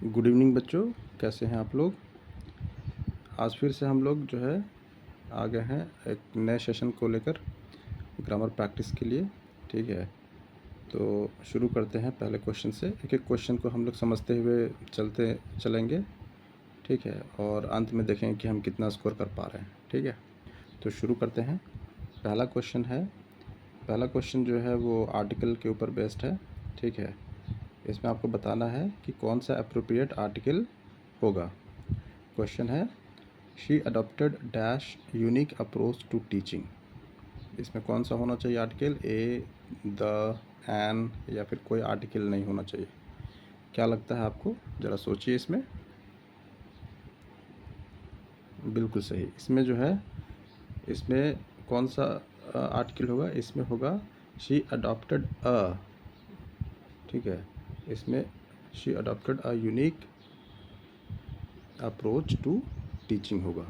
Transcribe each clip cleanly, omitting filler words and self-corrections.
Good evening बच्चों, कैसे हैं आप लोग। आज फिर से हम लोग जो है आ गए हैं एक नए सेशन को लेकर ग्रामर प्रैक्टिस के लिए। ठीक है, तो शुरू करते हैं पहले क्वेश्चन से। एक एक क्वेश्चन को हम लोग समझते हुए चलते चलेंगे। ठीक है, और अंत में देखेंगे कि हम कितना स्कोर कर पा रहे हैं। ठीक है, तो शुरू करते हैं। पहला क्वेश्चन जो है वो आर्टिकल के ऊपर बेस्ड है। ठीक है, इसमें आपको बताना है कि कौन सा अप्रोप्रिएट आर्टिकल होगा। क्वेश्चन है, she adopted dash unique approach to teaching. इसमें कौन सा होना चाहिए आर्टिकल? ए, द, एन, या फिर कोई आर्टिकल नहीं होना चाहिए। क्या लगता है आपको? ज़रा सोचिए इसमें। बिल्कुल सही। इसमें जो है, इसमें कौन सा आर्टिकल होगा? इसमें होगा शी अडॉप्टेड अ। ठीक है, इसमें she adopted a unique approach to teaching होगा।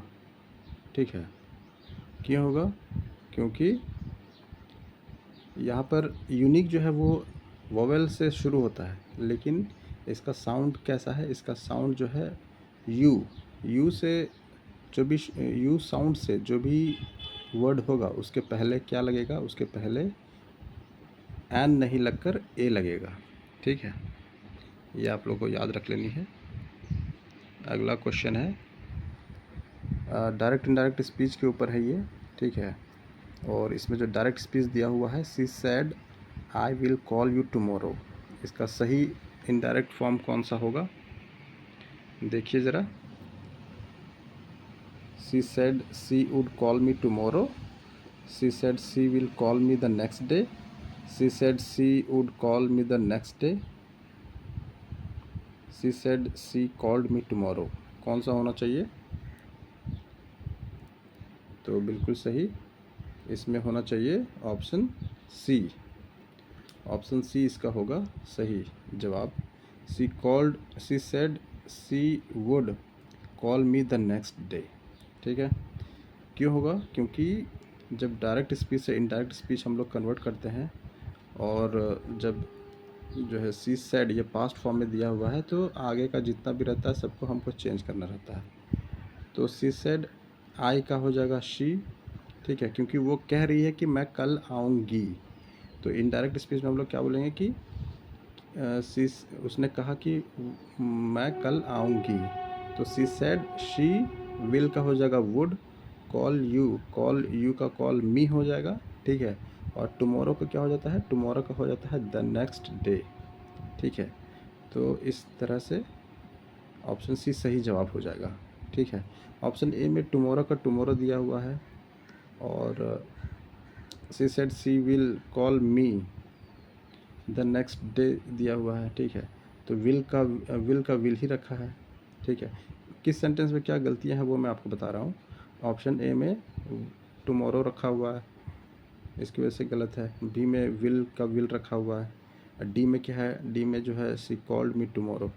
ठीक है, क्यों होगा? क्योंकि यहाँ पर यूनिक जो है वो वोवेल से शुरू होता है, लेकिन इसका साउंड कैसा है? इसका साउंड जो है यू से जो भी यू साउंड से जो भी वर्ड होगा उसके पहले क्या लगेगा? उसके पहले एन नहीं लगकर ए लगेगा। ठीक है, ये आप लोगों को याद रख लेनी है। अगला क्वेश्चन है, डायरेक्ट इनडायरेक्ट स्पीच के ऊपर है ये। ठीक है, और इसमें जो डायरेक्ट स्पीच दिया हुआ है, she said I will call you tomorrow, इसका सही इनडायरेक्ट फॉर्म कौन सा होगा? देखिए ज़रा। She said she would call me tomorrow, she said she will call me the next day, she said she would call me the next day, she said she called me tomorrow. कौन सा होना चाहिए? तो बिल्कुल सही, इसमें होना चाहिए ऑप्शन सी। ऑप्शन सी इसका होगा सही जवाब। She said she would call me the next day. ठीक है, क्यों होगा? क्योंकि जब डायरेक्ट स्पीच से इनडायरेक्ट स्पीच हम लोग कन्वर्ट करते हैं, और जब जो है शी सेड ये पास्ट फॉर्म में दिया हुआ है, तो आगे का जितना भी रहता है सबको हमको चेंज करना रहता है। तो शी सेड आई का हो जाएगा शी। ठीक है, क्योंकि वो कह रही है कि मैं कल आऊँगी। तो इनडायरेक्ट स्पीच में हम लोग क्या बोलेंगे कि उसने कहा कि मैं कल आऊँगी। तो शी सेड शी विल का हो जाएगा वुड, कॉल यू का कॉल मी हो जाएगा। ठीक है, और टुमारो का क्या हो जाता है? टुमारो का हो जाता है द नेक्स्ट डे। ठीक है, तो इस तरह से ऑप्शन सी सही जवाब हो जाएगा। ठीक है, ऑप्शन ए में टुमारो का टुमारो दिया हुआ है, और she said she will call me the next day दिया हुआ है। ठीक है, तो विल का विल ही रखा है। ठीक है, किस सेंटेंस में क्या गलतियां हैं वो मैं आपको बता रहा हूँ। ऑप्शन ए में टुमारो रखा हुआ है, इसकी वजह से गलत है। बी में विल का विल रखा हुआ है। डी में क्या है? डी में जो है शी कॉल्ड मी टुमारो,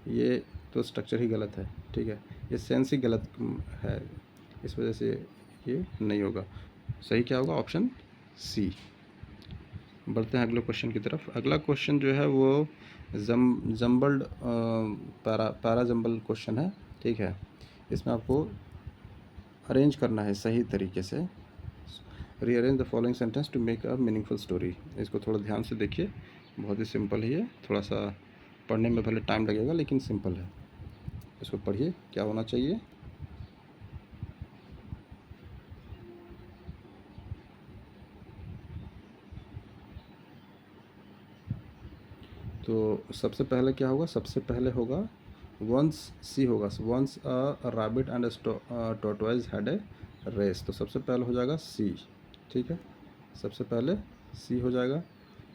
ये तो स्ट्रक्चर ही गलत है। ठीक है, ये सेंस ही गलत है, इस वजह से ये नहीं होगा। सही क्या होगा? Option C. बढ़ते हैं अगले क्वेश्चन की तरफ। अगला क्वेश्चन जो है वो जम्बल्ड पैरा जम्बल क्वेश्चन है। ठीक है, इसमें आपको अरेंज करना है सही तरीके से। Rearrange the following sentence to make a meaningful story. इसको थोड़ा ध्यान से देखिए, बहुत ही सिंपल ही है। थोड़ा सा पढ़ने में भले टाइम लगेगा, लेकिन सिंपल है। इसको पढ़िए, क्या होना चाहिए। तो सबसे पहले क्या होगा? सबसे पहले होगा वंस, सी होगा। Once a rabbit and tortoise had a race. तो सबसे पहले हो जाएगा सी। ठीक है, सबसे पहले सी हो जाएगा।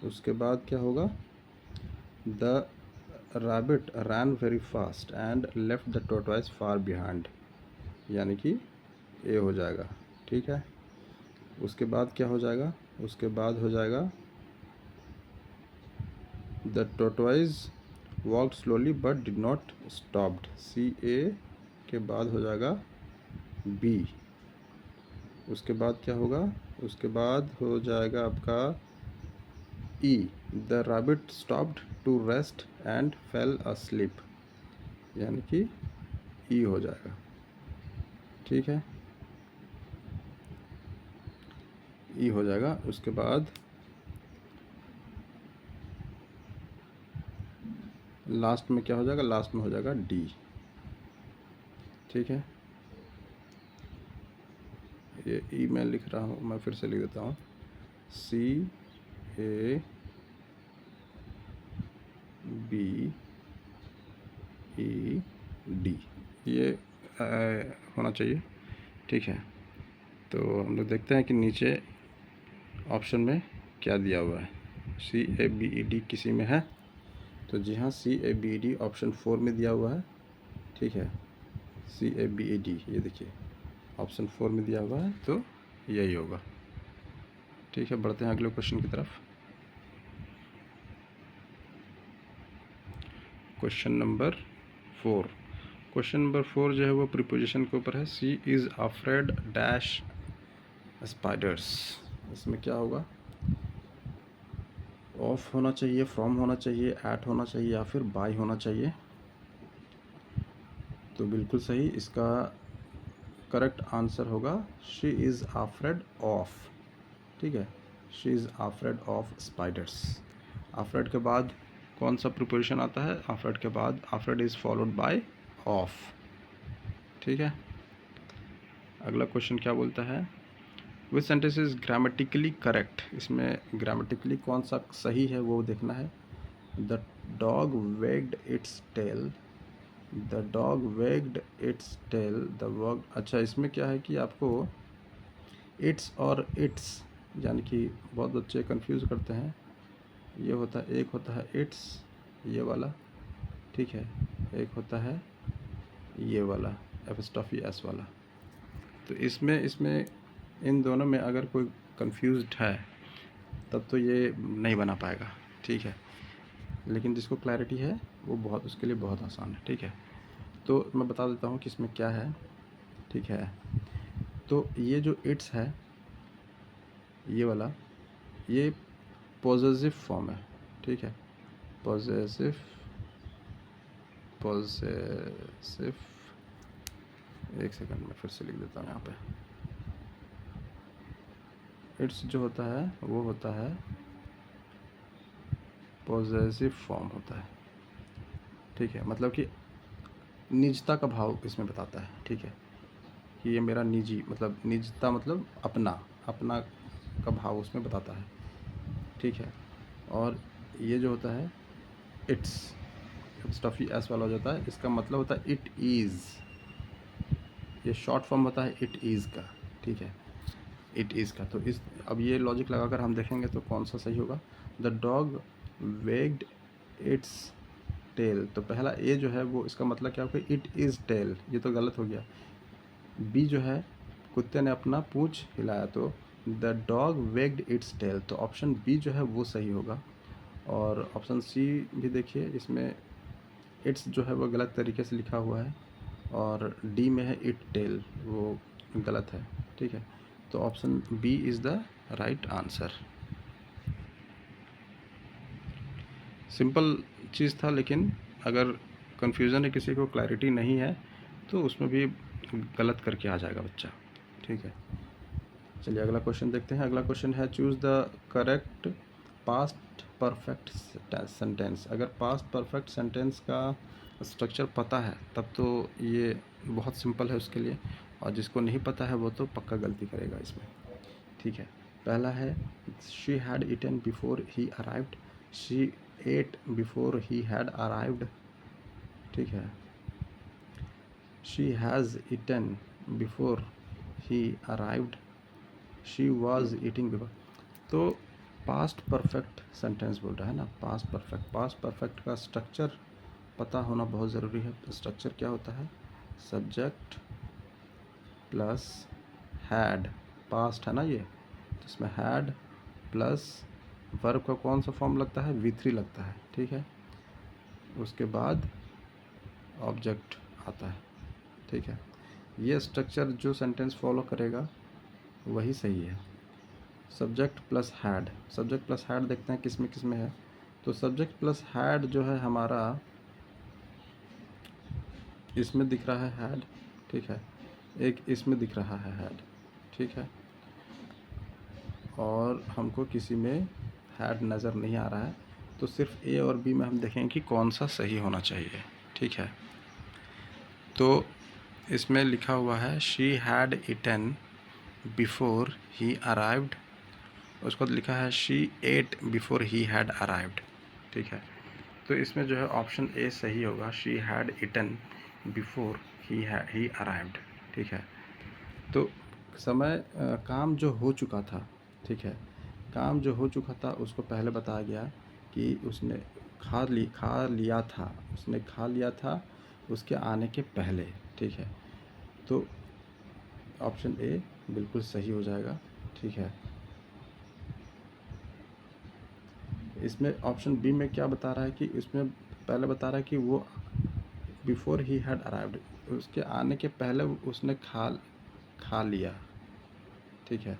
उसके बाद क्या होगा? The rabbit rain very fast and left the tortoise far behind, यानी कि ए हो जाएगा। ठीक है, उसके बाद क्या हो जाएगा? उसके बाद हो जाएगा the tortoise walked slowly but did not stopped. C A के बाद हो जाएगा बी। उसके बाद क्या होगा? उसके बाद हो जाएगा आपका E, the rabbit stopped to rest and fell asleep. यानी कि ई हो जाएगा, ठीक है, ई हो जाएगा। उसके बाद लास्ट में क्या हो जाएगा, लास्ट में हो जाएगा डी, ठीक है। ये ई मैं लिख रहा हूँ, मैं फिर से लिख देता हूँ, CABED, ये होना चाहिए, ठीक है। तो हम लोग देखते हैं कि नीचे ऑप्शन में क्या दिया हुआ है। CABED किसी में है तो जी हाँ, CABED ऑप्शन 4 में दिया हुआ है, ठीक है। CABED ये देखिए ऑप्शन 4 में दिया हुआ है, तो यही होगा, ठीक है। बढ़ते हैं अगले क्वेश्चन की तरफ। क्वेश्चन नंबर 4, क्वेश्चन नंबर 4 जो है वो प्रीपोजिशन के ऊपर है। She is afraid dash spiders. इसमें क्या होगा, ऑफ होना चाहिए, फ्रॉम होना चाहिए, एट होना चाहिए या फिर बाय होना चाहिए। तो बिल्कुल सही, इसका करेक्ट आंसर होगा शी इज़ अफ्रेड ऑफ, ठीक है। She is afraid of spiders. Afraid के बाद कौन सा प्रीपोजिशन आता है, अफ्रेड के बाद afraid is followed by of, ठीक है। अगला क्वेश्चन क्या बोलता है, which sentence is grammatically correct. इसमें ग्रामेटिकली कौन सा सही है वो देखना है। The dog wagged its tail, the dog wagged its tail, the verb. अच्छा, इसमें क्या है कि आपको इट्स और इट्स यानी कि बहुत बच्चे कंफ्यूज करते हैं। ये होता है, एक होता है इट्स ये वाला, ठीक है, एक होता है ये वाला एपस्ट्रॉफी एस वाला। तो इसमें इन दोनों में अगर कोई कंफ्यूज्ड है तब तो ये नहीं बना पाएगा, ठीक है। लेकिन जिसको क्लैरिटी है वो बहुत, उसके लिए बहुत आसान है, ठीक है। तो मैं बता देता हूँ कि इसमें क्या है, ठीक है। तो ये जो इट्स है ये वाला, ये पॉजेसिव फॉर्म है, ठीक है। पॉजेसिव एक सेकंड में फिर से लिख देता हूँ यहाँ पे। इट्स जो होता है वो होता है पॉजेसिव फॉर्म होता है, ठीक है। मतलब कि निजता का भाव इसमें बताता है, ठीक है, कि ये मेरा निजी, मतलब निजता मतलब अपना, अपना का भाव उसमें बताता है, ठीक है। और ये जो होता है इट्स स्टफी एस वाला हो जाता है, इसका मतलब होता है इट इज़, ये शॉर्ट फॉर्म होता है इट इज़ का, ठीक है, इट इज़ का। तो इस, अब ये लॉजिक लगाकर हम देखेंगे तो कौन सा सही होगा। The dog wagged its tell, तो पहला ए जो है वो इसका मतलब क्या होगा, इट इज़ टेल, ये तो गलत हो गया। बी जो है कुत्ते ने अपना पूंछ हिलाया, तो the dog wagged its tell, तो ऑप्शन बी जो है वो सही होगा। और ऑप्शन सी भी देखिए, इसमें इट्स जो है वो गलत तरीके से लिखा हुआ है, और डी में है इट टेल, वो गलत है, ठीक है। तो option B is the right answer. Simple चीज़ था, लेकिन अगर कन्फ्यूज़न है, किसी को क्लैरिटी नहीं है, तो उसमें भी गलत करके आ जाएगा बच्चा, ठीक है। चलिए अगला क्वेश्चन देखते हैं। अगला क्वेश्चन है, choose the correct past perfect sentence. अगर पास्ट परफेक्ट सेंटेंस का स्ट्रक्चर पता है तब तो ये बहुत सिंपल है उसके लिए, और जिसको नहीं पता है वो तो पक्का गलती करेगा इसमें, ठीक है। पहला है, she had eaten before he arrived, she ate before he had arrived, ठीक है। She has eaten before he arrived, she was eating before. तो पास्ट परफेक्ट सेंटेंस बोल रहा है ना, पास्ट परफेक्ट, पास्ट परफेक्ट का स्ट्रक्चर पता होना बहुत ज़रूरी है। स्ट्रक्चर क्या होता है, सब्जेक्ट प्लस हैड, पास्ट है ना ये, तो इसमें हैड प्लस वर्ब का कौन सा फॉर्म लगता है, V3 लगता है, ठीक है। उसके बाद ऑब्जेक्ट आता है, ठीक है। ये स्ट्रक्चर जो सेंटेंस फॉलो करेगा वही सही है। Subject plus had, subject plus had देखते हैं किस में है। तो सब्जेक्ट प्लस हैड जो है हमारा इसमें दिख रहा है हैड, ठीक है, एक इसमें दिख रहा है हैड, ठीक है, और हमको किसी में हैड नज़र नहीं आ रहा है। तो सिर्फ ए और बी में हम देखेंगे कि कौन सा सही होना चाहिए, ठीक है। तो इसमें लिखा हुआ है she had eaten before he arrived, उसको लिखा है she ate before he had arrived, ठीक है। तो इसमें जो है ऑप्शन ए सही होगा, she had eaten before he arrived, ठीक है। तो समय काम जो हो चुका था, ठीक है, काम जो हो चुका था उसको पहले बताया गया कि उसने खा लिया था, उसने खा लिया था उसके आने के पहले, ठीक है। तो ऑप्शन ए बिल्कुल सही हो जाएगा, ठीक है। इसमें ऑप्शन बी में क्या बता रहा है कि इसमें पहले बता रहा है कि वो बिफोर ही हैड अराइव्ड, उसके आने के पहले उसने खा लिया, ठीक है।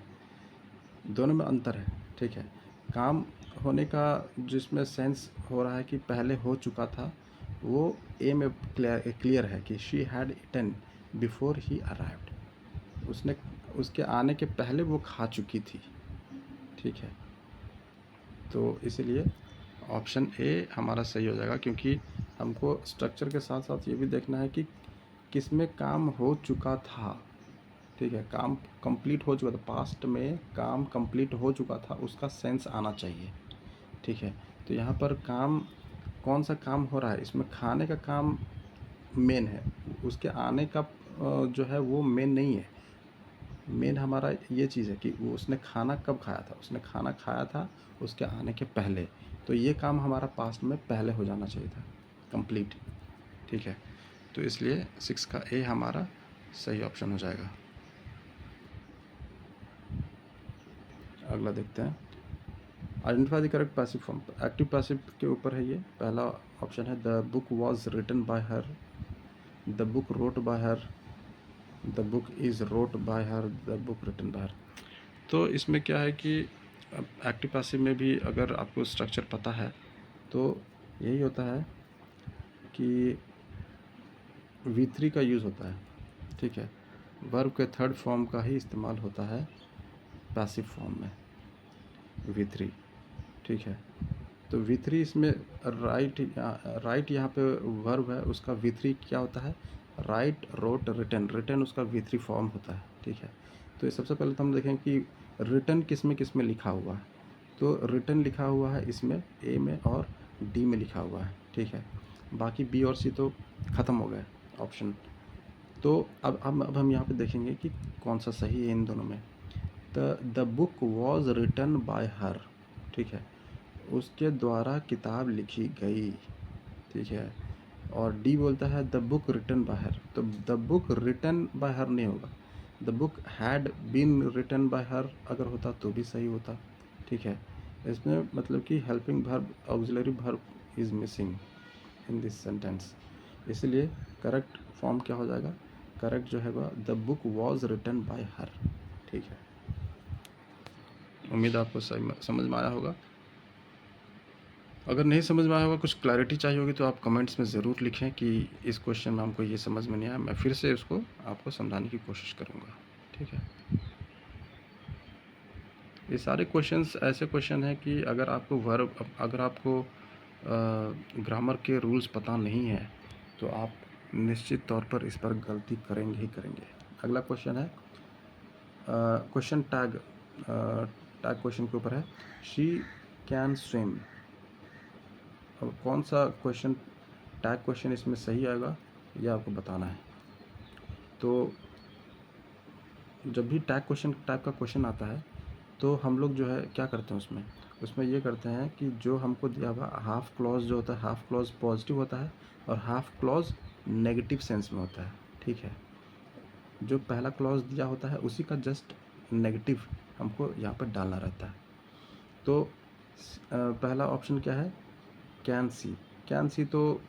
दोनों में अंतर है, ठीक है। काम होने का जिसमें सेंस हो रहा है कि पहले हो चुका था, वो ए में क्लियर है कि she had eaten before he arrived, उसने उसके आने के पहले वो खा चुकी थी, ठीक है। तो इसीलिए ऑप्शन ए हमारा सही हो जाएगा, क्योंकि हमको स्ट्रक्चर के साथ साथ ये भी देखना है कि किस में काम हो चुका था, ठीक है। काम कंप्लीट हो चुका था, पास्ट में काम कंप्लीट हो चुका था, उसका सेंस आना चाहिए, ठीक है। तो यहाँ पर काम, कौन सा काम हो रहा है, इसमें खाने का काम मेन है, उसके आने का जो है वो मेन नहीं है। मेन हमारा ये चीज़ है कि वो उसने खाना कब खाया था, उसने खाना खाया था उसके आने के पहले, तो ये काम हमारा पास्ट में पहले हो जाना चाहिए था कंप्लीट, ठीक है। तो इसलिए 6 का ए हमारा सही ऑप्शन हो जाएगा। अगला देखते हैं, identify the correct passive form. Active passive के ऊपर है ये, पहला ऑप्शन है the book was written by her, the book wrote by her, the book is wrote by her, the book written by her. तो इसमें क्या है कि एक्टिव पैसिव में भी अगर आपको स्ट्रक्चर पता है तो यही होता है कि V3 का यूज़ होता है, ठीक है। वर्ब के थर्ड फॉर्म का ही इस्तेमाल होता है पैसिव फॉर्म में, V3, ठीक है। तो V3 इसमें राइट यहाँ पे वर्ब है, उसका V3 क्या होता है, राइट रोट रिटन, रिटन उसका V3 फॉर्म होता है, ठीक है। तो सबसे पहले तो हम देखें कि रिटन किस में लिखा हुआ है। तो रिटन लिखा हुआ है इसमें ए में और डी में लिखा हुआ है, ठीक है। बाकी बी और सी तो ख़त्म हो गए ऑप्शन। तो अब हम यहाँ पे देखेंगे कि कौन सा सही है इन दोनों में। The book was written by her, ठीक है, उसके द्वारा किताब लिखी गई, ठीक है। और डी बोलता है the book written by her, तो the book written by her नहीं होगा, the book had been written by her अगर होता तो भी सही होता, ठीक है। इसमें मतलब कि helping verb auxiliary verb is missing in this sentence, इसलिए करेक्ट फॉर्म क्या हो जाएगा, करेक्ट जो है वह the book was written by her, ठीक है। उम्मीद आपको समझ में आया होगा। अगर नहीं समझ में आया होगा, कुछ क्लैरिटी चाहिए होगी तो आप कमेंट्स में ज़रूर लिखें कि इस क्वेश्चन में हमको ये समझ में नहीं आया, मैं फिर से उसको आपको समझाने की कोशिश करूँगा, ठीक है। ये सारे क्वेश्चंस ऐसे क्वेश्चन हैं कि अगर आपको अगर आपको ग्रामर के रूल्स पता नहीं है तो आप निश्चित तौर पर इस पर गलती करेंगे ही करेंगे। अगला क्वेश्चन है क्वेश्चन टैग क्वेश्चन के ऊपर है, शी कैन स्विम। अब कौन सा क्वेश्चन टैग क्वेश्चन इसमें सही आएगा ये आपको बताना है। तो जब भी टैग टाइप का क्वेश्चन आता है तो हम लोग जो है क्या करते हैं उसमें ये करते हैं कि जो हमको दिया हुआ हाफ क्लॉज जो होता है, हाफ क्लॉज पॉजिटिव होता है और हाफ क्लॉज नेगेटिव सेंस में होता है, ठीक है। जो पहला क्लॉज दिया होता है उसी का जस्ट नेगेटिव हमको यहाँ पर डालना रहता है। तो पहला ऑप्शन क्या है, कैन सी तो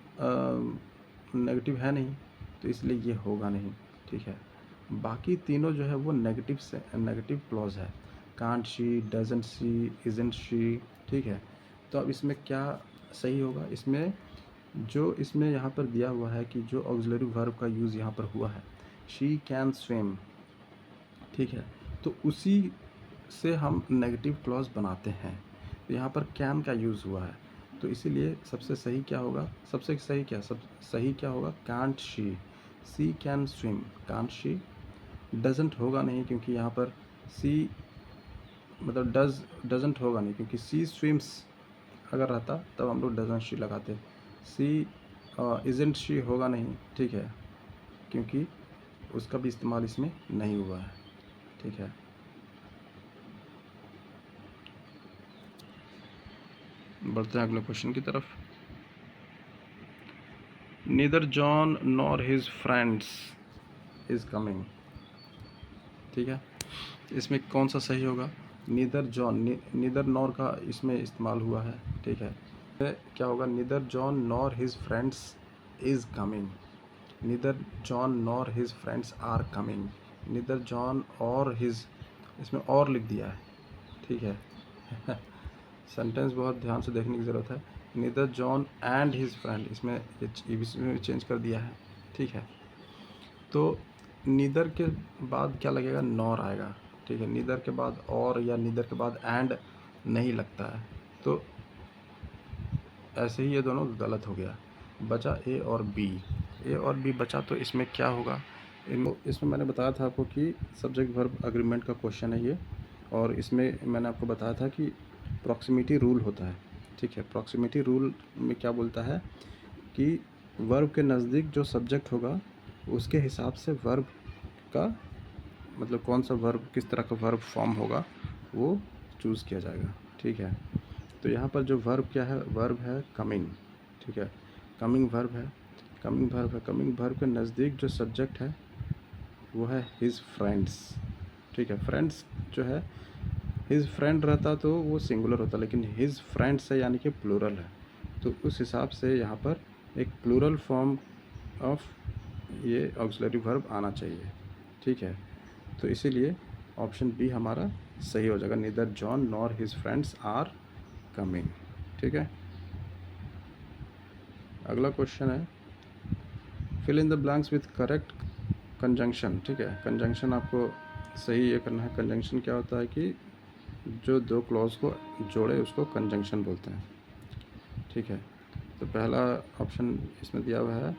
नेगेटिव है नहीं, तो इसलिए ये होगा नहीं, ठीक है। बाकी तीनों जो है वो नेगेटिव क्लॉज है, can't she, doesn't she, isn't she, ठीक है। तो अब इसमें क्या सही होगा, इसमें जो इसमें यहाँ पर दिया हुआ है कि जो ऑक्सिलरी वर्ब का यूज़ यहाँ पर हुआ है, शी कैन स्विम, ठीक है, तो उसी से हम नेगेटिव क्लॉज बनाते हैं। तो यहाँ पर कैन का यूज़ हुआ है, तो इसीलिए सबसे सही क्या होगा, सबसे सही क्या, सब सही क्या होगा, can't she can swim, can't she, doesn't होगा नहीं क्योंकि यहाँ पर सी मतलब डजंट होगा नहीं क्योंकि सी स्विम्स अगर रहता तब हम लोग डजंट शी लगाते। सी इजंट शी होगा नहीं, ठीक है, क्योंकि उसका भी इस्तेमाल इसमें नहीं हुआ है, ठीक है। बढ़ते हैं अगले क्वेश्चन की तरफ। Neither John nor his friends is coming, ठीक है, इसमें कौन सा सही होगा, नीदर जॉन, नीदर नॉर का इसमें इस्तेमाल हुआ है, ठीक है, क्या होगा, neither John nor his friends is coming, neither John nor his friends are coming, neither John और हिज, इसमें और लिख दिया है, ठीक है सेंटेंस बहुत ध्यान से देखने की ज़रूरत है। Neither John and his friend, इसमें चेंज कर दिया है, ठीक है। तो नीदर के बाद क्या लगेगा, नॉर आएगा, ठीक है, नीदर के बाद और या नीदर के बाद एंड नहीं लगता है, तो ऐसे ही ये दोनों गलत हो गया, बचा ए और बी, ए और बी बचा। तो इसमें क्या होगा, इसमें मैंने बताया था आपको कि सब्जेक्ट वर्ब अग्रीमेंट का क्वेश्चन है ये, और इसमें मैंने आपको बताया था कि प्रॉक्सिमिटी रूल होता है, ठीक है। प्रॉक्सिमिटी रूल में क्या बोलता है कि वर्ब के नज़दीक जो सब्जेक्ट होगा उसके हिसाब से वर्ब का मतलब कौन सा वर्ब, किस तरह का वर्ब फॉर्म होगा वो चूज़ किया जाएगा, ठीक है। तो यहाँ पर जो वर्ब क्या है, वर्ब है कमिंग, ठीक है, कमिंग वर्ब है, कमिंग वर्ब है, कमिंग वर्ब के नज़दीक जो सब्जेक्ट है वो है हिज फ्रेंड्स, ठीक है। फ्रेंड्स जो है, हिज फ्रेंड रहता तो वो सिंगुलर होता, लेकिन हिज फ्रेंड्स है यानी कि प्लूरल है, तो उस हिसाब से यहाँ पर एक प्लूरल फॉर्म ऑफ ये ऑक्सिलरी वर्ब आना चाहिए, ठीक है। तो इसीलिए ऑप्शन बी हमारा सही हो जाएगा, neither John nor his friends are coming, ठीक है। अगला क्वेश्चन है, fill in the blanks with correct conjunction, ठीक है। कंजंक्शन आपको सही ये करना है। कंजंक्शन क्या होता है कि जो दो क्लॉज को जोड़े उसको कंजंक्शन बोलते हैं, ठीक है। तो पहला ऑप्शन इसमें दिया हुआ है,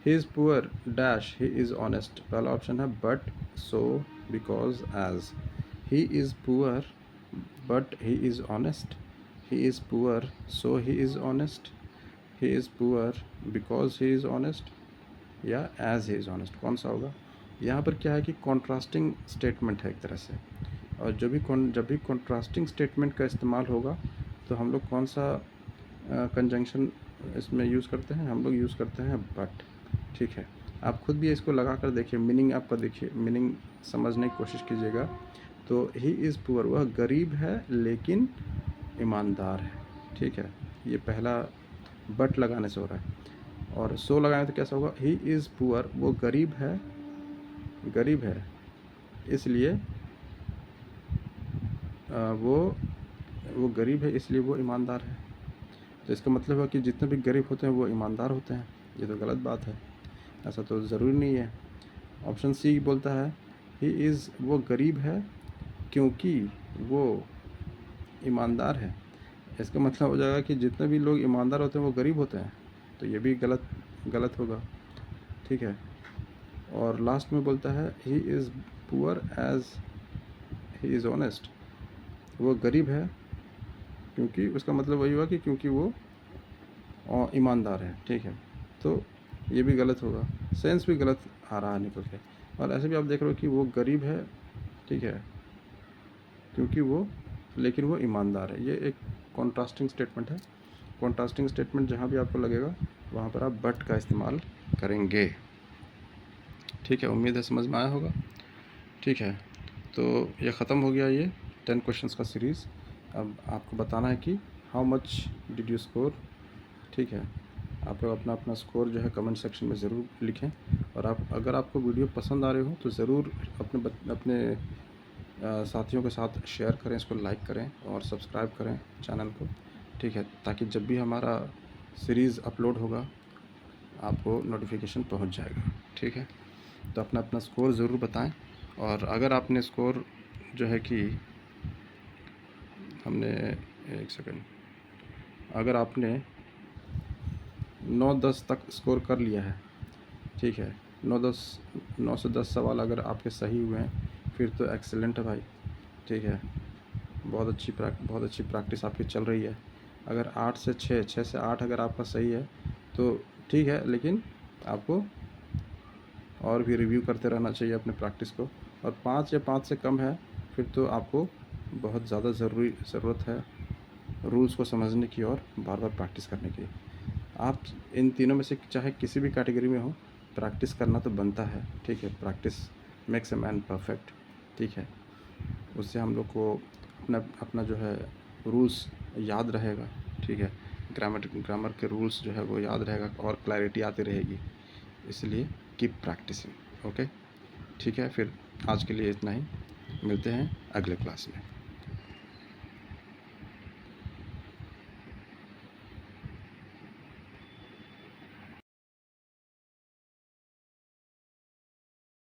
he is poor dash he is honest, पहला ऑप्शन है but so because as, he is poor but he is honest, he is poor so he is honest, he is poor because he is honest, या as he is honest, कौन सा होगा। यहाँ पर क्या है कि कॉन्ट्रास्टिंग स्टेटमेंट है एक तरह से, और जब भी कॉन्ट्रास्टिंग स्टेटमेंट का इस्तेमाल होगा तो हम लोग कौन सा कंजंक्शन इसमें यूज़ करते हैं, हम लोग यूज़ करते हैं बट, ठीक है। आप खुद भी इसको लगा कर देखिए, मीनिंग आपका देखिए, मीनिंग समझने की कोशिश कीजिएगा। तो ही इज़ पुअर, वह गरीब है लेकिन ईमानदार है, ठीक है, ये पहला बट लगाने से हो रहा है। और सो लगाएं तो कैसा होगा, ही इज़ पुअर, वो गरीब है इसलिए वो गरीब है इसलिए वो ईमानदार है। तो इसका मतलब है कि जितने भी गरीब होते हैं वो ईमानदार होते हैं, ये तो गलत बात है, ऐसा तो ज़रूरी नहीं है। ऑप्शन सी बोलता है ही इज़, वो गरीब है क्योंकि वो ईमानदार है, इसका मतलब हो जाएगा कि जितने भी लोग ईमानदार होते हैं वो गरीब होते हैं, तो ये भी गलत होगा, ठीक है। और लास्ट में बोलता है he is poor as he is honest, वो गरीब है क्योंकि उसका मतलब वही हुआ कि क्योंकि वो ईमानदार है, ठीक है। तो ये भी गलत होगा, सेंस भी गलत आ रहा है निकल के। और ऐसे भी आप देख रहे हो कि वो गरीब है, ठीक है, क्योंकि वो, लेकिन वो ईमानदार है, ये एक कॉन्ट्रास्टिंग स्टेटमेंट है। कॉन्ट्रास्टिंग स्टेटमेंट जहाँ भी आपको लगेगा वहाँ पर आप बट का इस्तेमाल करेंगे, ठीक है। उम्मीद है समझ में आया होगा, ठीक है। तो ये ख़त्म हो गया ये 10 क्वेश्चंस का सीरीज़। अब आपको बताना है कि how much did you score, ठीक है। आप लोग अपना अपना स्कोर जो है कमेंट सेक्शन में ज़रूर लिखें, और अगर आपको वीडियो पसंद आ रहे हो तो ज़रूर अपने साथियों के साथ शेयर करें, इसको लाइक करें और सब्सक्राइब करें चैनल को, ठीक है, ताकि जब भी हमारा सीरीज़ अपलोड होगा आपको नोटिफिकेशन पहुंच जाएगा। ठीक है, तो अपना अपना स्कोर ज़रूर बताएं। और अगर आपने स्कोर जो है कि हमने, एक सेकंड, अगर आपने 9-10 तक स्कोर कर लिया है, ठीक है, 9 से 10 सवाल अगर आपके सही हुए हैं फिर तो एक्सीलेंट है भाई। ठीक है, बहुत अच्छी प्रैक्टिस आपकी चल रही है। अगर 8 से 6 से 8 अगर आपका सही है तो ठीक है, लेकिन आपको और भी रिव्यू करते रहना चाहिए अपने प्रैक्टिस को। और 5 या 5 से कम है फिर तो आपको बहुत ज़्यादा ज़रूरत है रूल्स को समझने की और बार बार प्रैक्टिस करने की। आप इन तीनों में से चाहे किसी भी कैटेगरी में हो, प्रैक्टिस करना तो बनता है। ठीक है, practice makes a man perfect. ठीक है, उससे हम लोग को अपना जो है रूल्स याद रहेगा। ठीक है, ग्रामर के रूल्स जो है वो याद रहेगा और क्लैरिटी आती रहेगी। इसलिए कीप प्रैक्टिसिंग। ओके, ठीक है, फिर आज के लिए इतना ही। मिलते हैं अगले क्लास में।